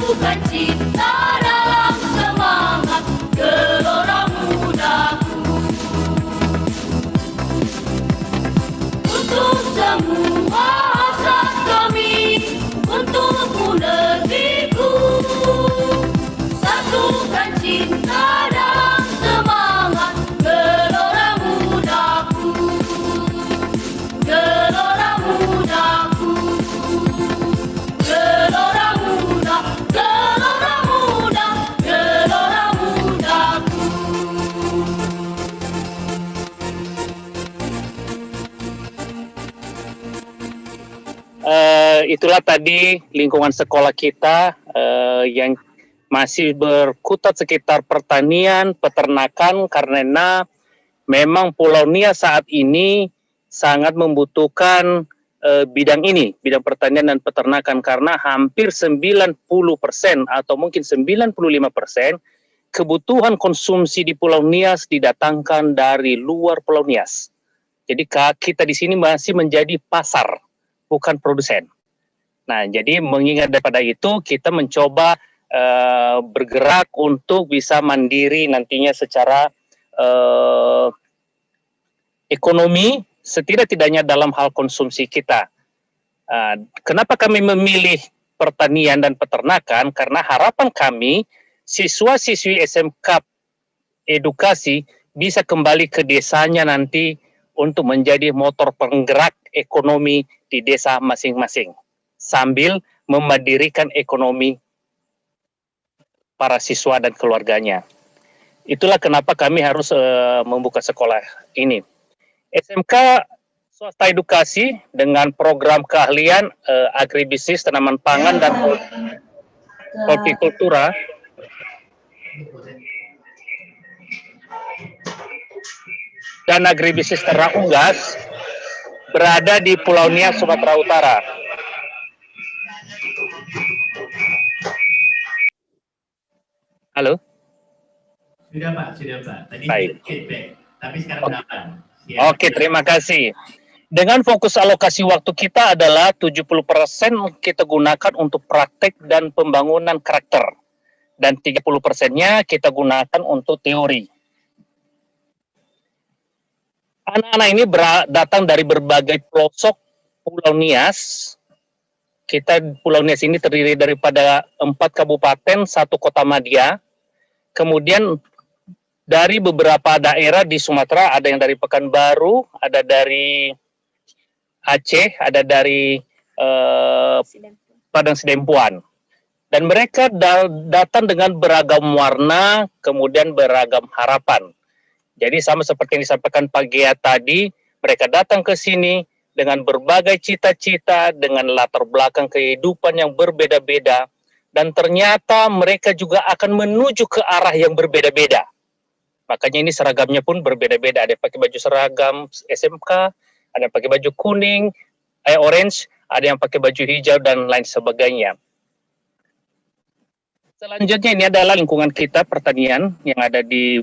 Satukan cinta dalam semangat gelora mudaku. Untuk semua hasrat kami, untukmu negeriku. Satukan cinta dalam semangat gelora mudaku. Gelora mudaku. Gelora muda, gelora muda, gelora mudaku. Itulah tadi lingkungan sekolah kita yang masih berkutat sekitar pertanian, peternakan, karena memang Pulau Nias saat ini sangat membutuhkan bidang ini, bidang pertanian dan peternakan, karena hampir 90% atau mungkin 95% kebutuhan konsumsi di Pulau Nias didatangkan dari luar Pulau Nias. Jadi kita di sini masih menjadi pasar, bukan produsen. Nah, jadi mengingat daripada itu, kita mencoba bergerak untuk bisa mandiri nantinya secara ekonomi, setidak-tidaknya dalam hal konsumsi kita. Kenapa kami memilih pertanian dan peternakan? Karena harapan kami, siswa-siswi SMK edukasi bisa kembali ke desanya nanti untuk menjadi motor penggerak ekonomi di desa masing-masing, sambil memandirikan ekonomi para siswa dan keluarganya. Itulah kenapa kami harus membuka sekolah ini. SMK Swasta Edukasi dengan program keahlian agribisnis, tanaman pangan, dan hortikultura dan agribisnis ternak unggas berada di Pulau Nias, Sumatera Utara. Halo? Sudah Pak, sudah Pak. Tadi baik. Feedback, tapi sekarang aman. Ya. Oke, terima kasih. Dengan fokus alokasi waktu kita adalah 70% kita gunakan untuk praktek dan pembangunan karakter. Dan 30%-nya kita gunakan untuk teori. Anak-anak ini datang dari berbagai pelosok Pulau Nias. Pulau Nias ini terdiri daripada 4 kabupaten, 1 kota madya. Kemudian dari beberapa daerah di Sumatera, ada yang dari Pekanbaru, ada dari Aceh, ada dari Padang Sidempuan. Dan mereka datang dengan beragam warna, kemudian beragam harapan. Jadi sama seperti yang disampaikan Pak Gia tadi, mereka datang ke sini dengan berbagai cita-cita, dengan latar belakang kehidupan yang berbeda-beda, dan ternyata mereka juga akan menuju ke arah yang berbeda-beda. Makanya ini seragamnya pun berbeda-beda. Ada yang pakai baju seragam SMK, ada yang pakai baju kuning, orange, ada yang pakai baju hijau, dan lain sebagainya. Selanjutnya ini adalah lingkungan kita, pertanian, yang ada di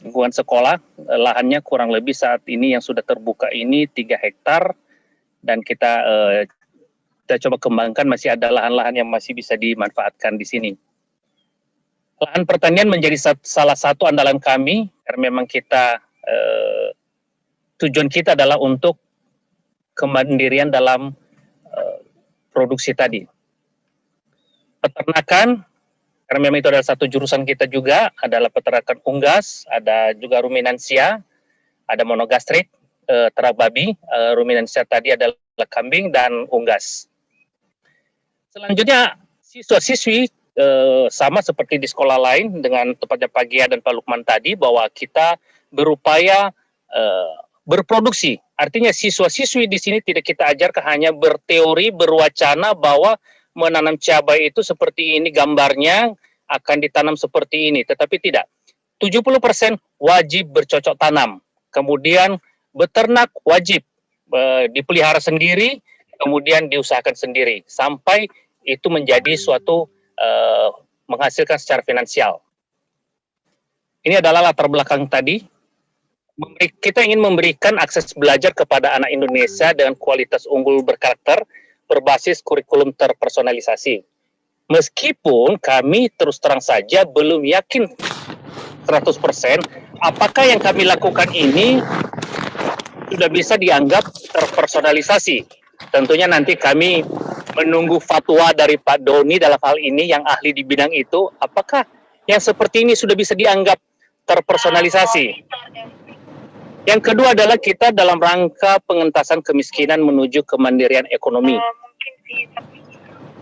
lingkungan sekolah. Lahannya kurang lebih saat ini yang sudah terbuka ini 3 hektar, dan kita coba kembangkan, masih ada lahan-lahan yang masih bisa dimanfaatkan di sini. Lahan pertanian menjadi salah satu andalan kami, karena memang kita tujuan kita adalah untuk kemandirian dalam produksi tadi. Peternakan, karena memang itu adalah satu jurusan kita juga, adalah peternakan unggas, ada juga ruminansia, ada monogastrik, ternak babi, ruminansia tadi adalah kambing dan unggas. Selanjutnya, siswa-siswi sama seperti di sekolah lain, dengan tepatnya Pak Gia dan Pak Lukman tadi, bahwa kita berupaya berproduksi. Artinya siswa-siswi di sini tidak kita ajarkan hanya berteori, berwacana bahwa menanam cabai itu seperti ini gambarnya, akan ditanam seperti ini, tetapi tidak. 70% wajib bercocok tanam. Kemudian beternak wajib dipelihara sendiri, kemudian diusahakan sendiri, sampai itu menjadi suatu menghasilkan secara finansial. Ini adalah latar belakang tadi. Kita ingin memberikan akses belajar kepada anak Indonesia dengan kualitas unggul berkarakter, berbasis kurikulum terpersonalisasi. Meskipun kami terus terang saja belum yakin 100% apakah yang kami lakukan ini sudah bisa dianggap terpersonalisasi. Tentunya nanti kami menunggu fatwa dari Pak Doni dalam hal ini yang ahli di bidang itu, apakah yang seperti ini sudah bisa dianggap terpersonalisasi. Yang kedua adalah kita dalam rangka pengentasan kemiskinan menuju kemandirian ekonomi.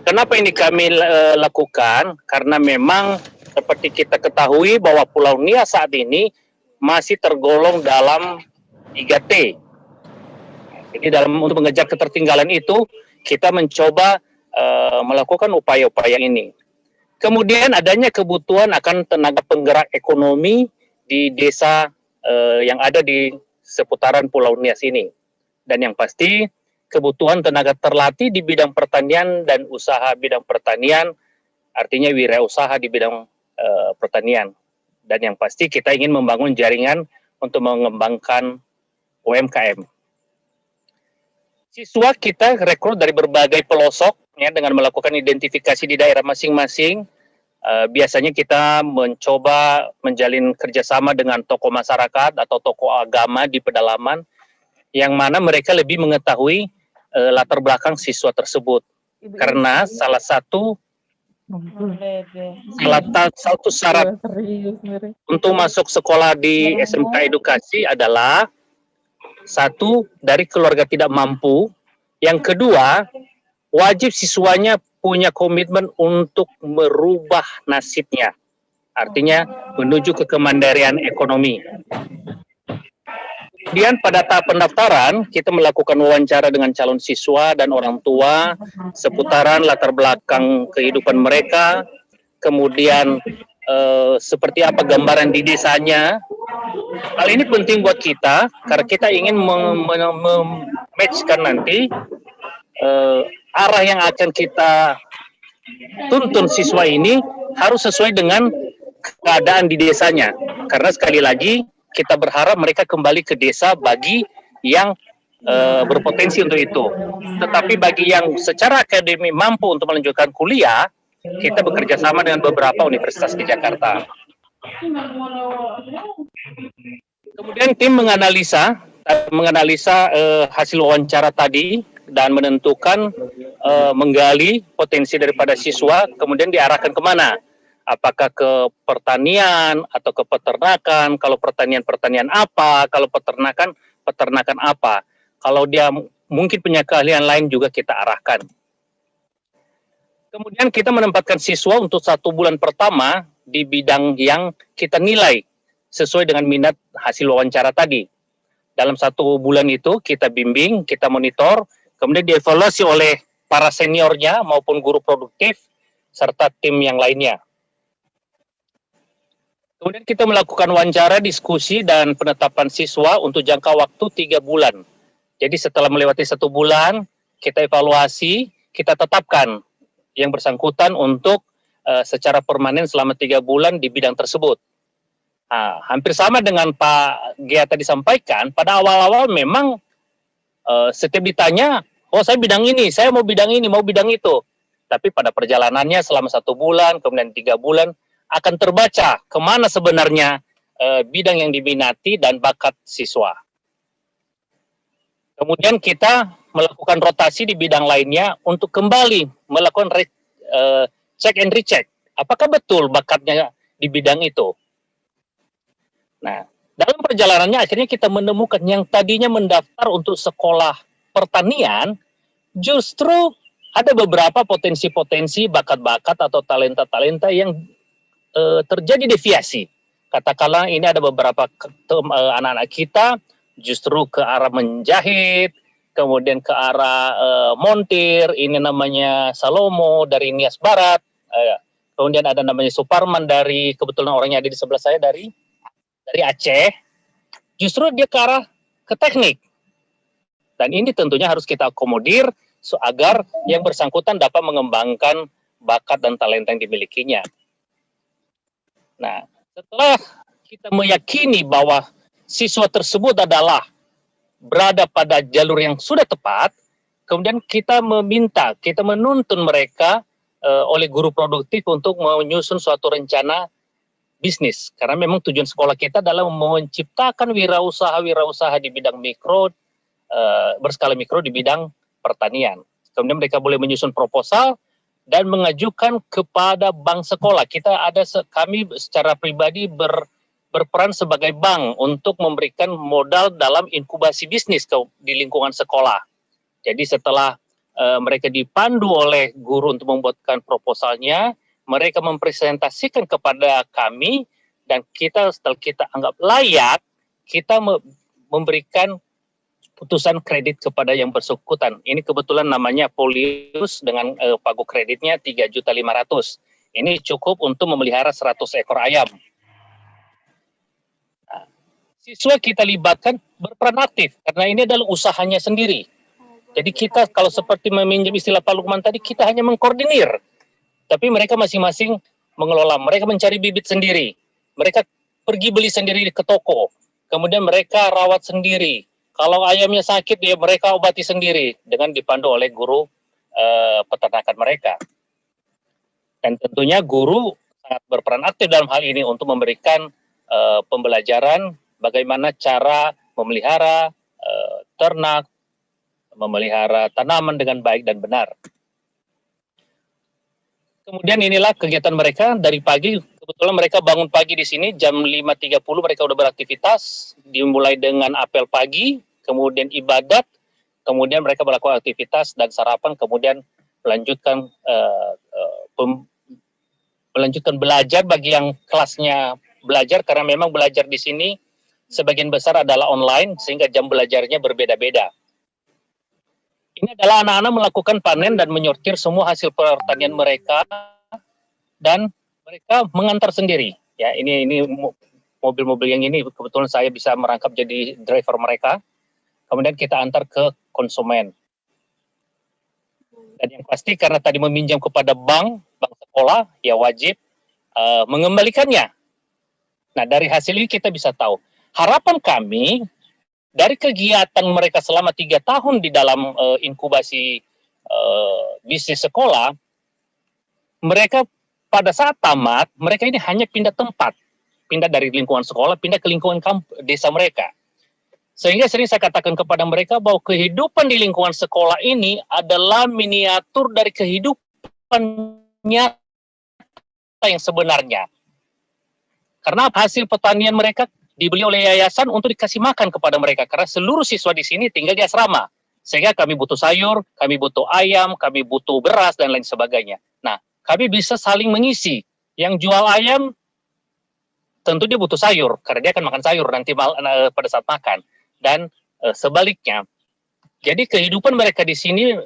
Kenapa ini kami lakukan? Karena memang seperti kita ketahui bahwa Pulau Nias saat ini masih tergolong dalam 3T. Jadi untuk mengejar ketertinggalan itu, kita mencoba melakukan upaya-upaya ini. Kemudian adanya kebutuhan akan tenaga penggerak ekonomi di desa yang ada di seputaran Pulau Nias ini. Dan yang pasti, kebutuhan tenaga terlatih di bidang pertanian dan usaha bidang pertanian, artinya wirausaha di bidang pertanian. Dan yang pasti kita ingin membangun jaringan untuk mengembangkan UMKM. Siswa kita rekrut dari berbagai pelosok ya, dengan melakukan identifikasi di daerah masing-masing. Biasanya kita mencoba menjalin kerjasama dengan tokoh masyarakat atau tokoh agama di pedalaman, yang mana mereka lebih mengetahui latar belakang siswa tersebut. Karena salah satu syarat untuk masuk sekolah di SMK Edukasi adalah satu, dari keluarga tidak mampu. Yang kedua, wajib siswanya punya komitmen untuk merubah nasibnya. Artinya menuju ke kemandirian ekonomi. Kemudian pada tahap pendaftaran, kita melakukan wawancara dengan calon siswa dan orang tua seputaran latar belakang kehidupan mereka, kemudian seperti apa gambaran di desanya. Hal ini penting buat kita, karena kita ingin matchkan nanti arah yang akan kita tuntun siswa ini harus sesuai dengan keadaan di desanya. Karena sekali lagi, kita berharap mereka kembali ke desa bagi yang berpotensi untuk itu. Tetapi bagi yang secara akademik mampu untuk melanjutkan kuliah, kita bekerja sama dengan beberapa universitas di Jakarta. Kemudian tim menganalisa hasil wawancara tadi dan menentukan menggali potensi daripada siswa, kemudian diarahkan kemana? Apakah ke pertanian atau ke peternakan? Kalau pertanian apa? Kalau peternakan apa? Kalau dia mungkin punya keahlian lain juga kita arahkan. Kemudian kita menempatkan siswa untuk 1 bulan pertama di bidang yang kita nilai sesuai dengan minat hasil wawancara tadi. Dalam 1 bulan itu kita bimbing, kita monitor, kemudian dievaluasi oleh para seniornya maupun guru produktif serta tim yang lainnya. Kemudian kita melakukan wawancara, diskusi, dan penetapan siswa untuk jangka waktu 3 bulan. Jadi setelah melewati 1 bulan, kita evaluasi, kita tetapkan yang bersangkutan untuk secara permanen selama 3 bulan di bidang tersebut. Hampir sama dengan Pak Gia tadi sampaikan, pada awal-awal memang setiap ditanya, oh saya bidang ini, saya mau bidang ini, mau bidang itu. Tapi pada perjalanannya selama 1 bulan, kemudian 3 bulan, akan terbaca kemana sebenarnya bidang yang diminati dan bakat siswa. Kemudian kita melakukan rotasi di bidang lainnya untuk kembali melakukan check and recheck. Apakah betul bakatnya di bidang itu? Nah, dalam perjalanannya akhirnya kita menemukan yang tadinya mendaftar untuk sekolah pertanian, justru ada beberapa potensi-potensi bakat-bakat atau talenta-talenta yang terjadi deviasi. Katakanlah ini ada beberapa anak-anak kita justru ke arah menjahit, kemudian ke arah montir, ini namanya Salomo dari Nias Barat, kemudian ada namanya Suparman dari, kebetulan orangnya ada di sebelah saya dari Aceh, justru dia ke arah ke teknik. Dan ini tentunya harus kita akomodir agar yang bersangkutan dapat mengembangkan bakat dan talenta yang dimilikinya. Nah, setelah kita meyakini bahwa siswa tersebut adalah berada pada jalur yang sudah tepat, kemudian kita menuntun mereka oleh guru produktif untuk menyusun suatu rencana bisnis. Karena memang tujuan sekolah kita adalah menciptakan wirausaha di bidang mikro, berskala mikro di bidang pertanian. Kemudian mereka boleh menyusun proposal dan mengajukan kepada bank sekolah. Kami secara pribadi berperan sebagai bank untuk memberikan modal dalam inkubasi bisnis di lingkungan sekolah. Jadi setelah mereka dipandu oleh guru untuk membuatkan proposalnya, mereka mempresentasikan kepada kami, dan setelah kita anggap layak, kita memberikan putusan kredit kepada yang bersangkutan. Ini kebetulan namanya Polius dengan pagu kreditnya 3.500.000. Ini cukup untuk memelihara 100 ekor ayam. Nah, siswa kita libatkan berperan aktif karena ini adalah usahanya sendiri. Jadi kita kalau seperti meminjam istilah Pak Lukman tadi, kita hanya mengkoordinir. Tapi mereka masing-masing mengelola. Mereka mencari bibit sendiri. Mereka pergi beli sendiri ke toko. Kemudian mereka rawat sendiri. Kalau ayamnya sakit, ya mereka obati sendiri dengan dipandu oleh guru peternakan mereka. Dan tentunya guru sangat berperan aktif dalam hal ini untuk memberikan pembelajaran bagaimana cara memelihara ternak, memelihara tanaman dengan baik dan benar. Kemudian inilah kegiatan mereka dari pagi. Kebetulan mereka bangun pagi di sini jam 5.30 mereka sudah beraktivitas. Dimulai dengan apel pagi, kemudian ibadat, kemudian mereka melakukan aktivitas dan sarapan, kemudian melanjutkan belajar bagi yang kelasnya belajar, karena memang belajar di sini sebagian besar adalah online sehingga jam belajarnya berbeda-beda. Ini adalah anak-anak melakukan panen dan menyortir semua hasil pertanian mereka, dan mereka mengantar sendiri. Ya, ini mobil-mobil yang ini kebetulan saya bisa merangkap jadi driver mereka. Kemudian kita antar ke konsumen. Dan yang pasti karena tadi meminjam kepada bank sekolah, ya wajib mengembalikannya. Nah, dari hasil ini kita bisa tahu. Harapan kami dari kegiatan mereka selama 3 tahun di dalam inkubasi bisnis sekolah, mereka pada saat tamat, mereka ini hanya pindah tempat. Pindah dari lingkungan sekolah, pindah ke lingkungan desa mereka. Sehingga sering saya katakan kepada mereka bahwa kehidupan di lingkungan sekolah ini adalah miniatur dari kehidupan nyata yang sebenarnya. Karena hasil pertanian mereka dibeli oleh yayasan untuk dikasih makan kepada mereka. Karena seluruh siswa di sini tinggal di asrama. Sehingga kami butuh sayur, kami butuh ayam, kami butuh beras, dan lain sebagainya. Nah, kami bisa saling mengisi. Yang jual ayam, tentu dia butuh sayur. Karena dia akan makan sayur nanti pada saat makan. Dan sebaliknya. Jadi kehidupan mereka di sini,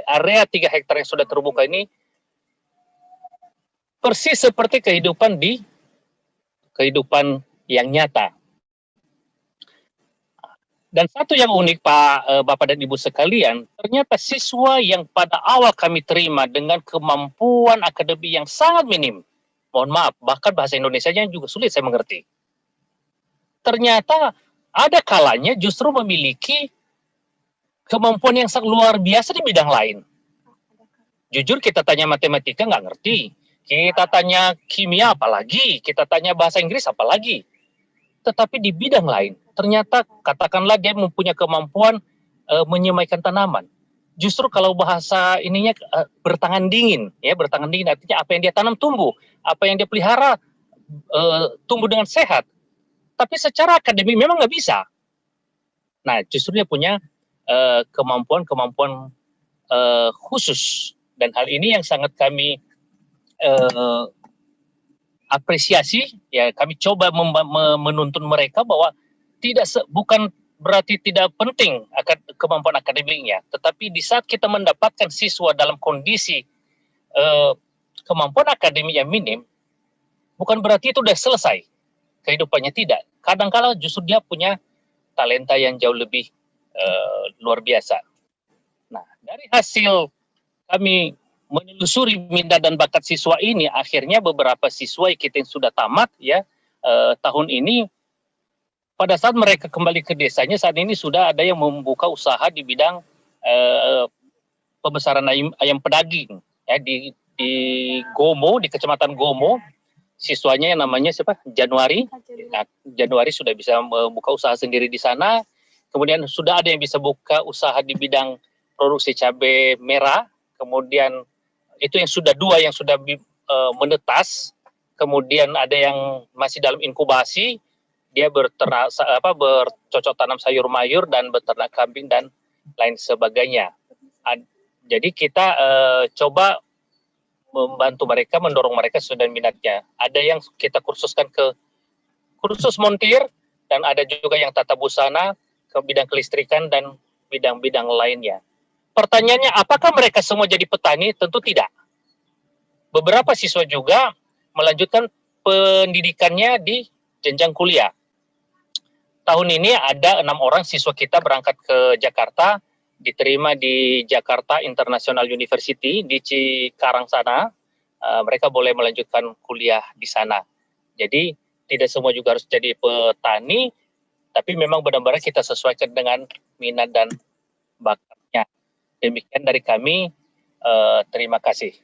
area 3 hektar yang sudah terbuka ini, persis seperti kehidupan yang nyata. Dan satu yang unik Pak, Bapak dan Ibu sekalian, ternyata siswa yang pada awal kami terima dengan kemampuan akademik yang sangat minim, mohon maaf, bahkan bahasa Indonesianya juga sulit saya mengerti. Ternyata ada kalanya justru memiliki kemampuan yang sangat luar biasa di bidang lain. Jujur kita tanya matematika nggak ngerti. Kita tanya kimia apalagi, kita tanya bahasa Inggris apalagi. Tetapi di bidang lain, ternyata katakanlah dia mempunyai kemampuan menyemaikan tanaman. Justru kalau bahasa ininya bertangan dingin, ya bertangan dingin artinya apa yang dia tanam tumbuh, apa yang dia pelihara tumbuh dengan sehat. Tapi secara akademik memang nggak bisa. Nah, justru dia punya kemampuan khusus, dan hal ini yang sangat kami apresiasi. Ya, kami coba menuntun mereka bahwa bukan berarti tidak penting kemampuan akademiknya, tetapi di saat kita mendapatkan siswa dalam kondisi kemampuan akademik yang minim, bukan berarti itu sudah selesai kehidupannya, tidak. Kadang-kala justru dia punya talenta yang jauh lebih luar biasa. Nah, dari hasil kami menelusuri minat dan bakat siswa ini, akhirnya beberapa siswa kita yang sudah tamat ya tahun ini, pada saat mereka kembali ke desanya, saat ini sudah ada yang membuka usaha di bidang pembesaran ayam pedaging ya, di Gomo, di Kecamatan Gomo, siswanya yang namanya siapa? Januari. Nah, Januari sudah bisa membuka usaha sendiri di sana. Kemudian sudah ada yang bisa buka usaha di bidang produksi cabai merah. Kemudian itu yang sudah 2 yang sudah menetas. Kemudian ada yang masih dalam inkubasi, dia bercocok tanam sayur mayur dan beternak kambing dan lain sebagainya. Jadi kita coba membantu mereka, mendorong mereka sesuai dengan minatnya. Ada yang kita kursuskan ke kursus montir, dan ada juga yang tata busana, ke bidang kelistrikan, dan bidang-bidang lainnya. Pertanyaannya, apakah mereka semua jadi petani? Tentu tidak. Beberapa siswa juga melanjutkan pendidikannya di jenjang kuliah. Tahun ini ada 6 orang siswa kita berangkat ke Jakarta, diterima di Jakarta International University di Cikarang sana. Mereka boleh melanjutkan kuliah di sana. Jadi tidak semua juga harus jadi petani, tapi memang benar-benar kita sesuaikan dengan minat dan bakatnya. Demikian dari kami, terima kasih.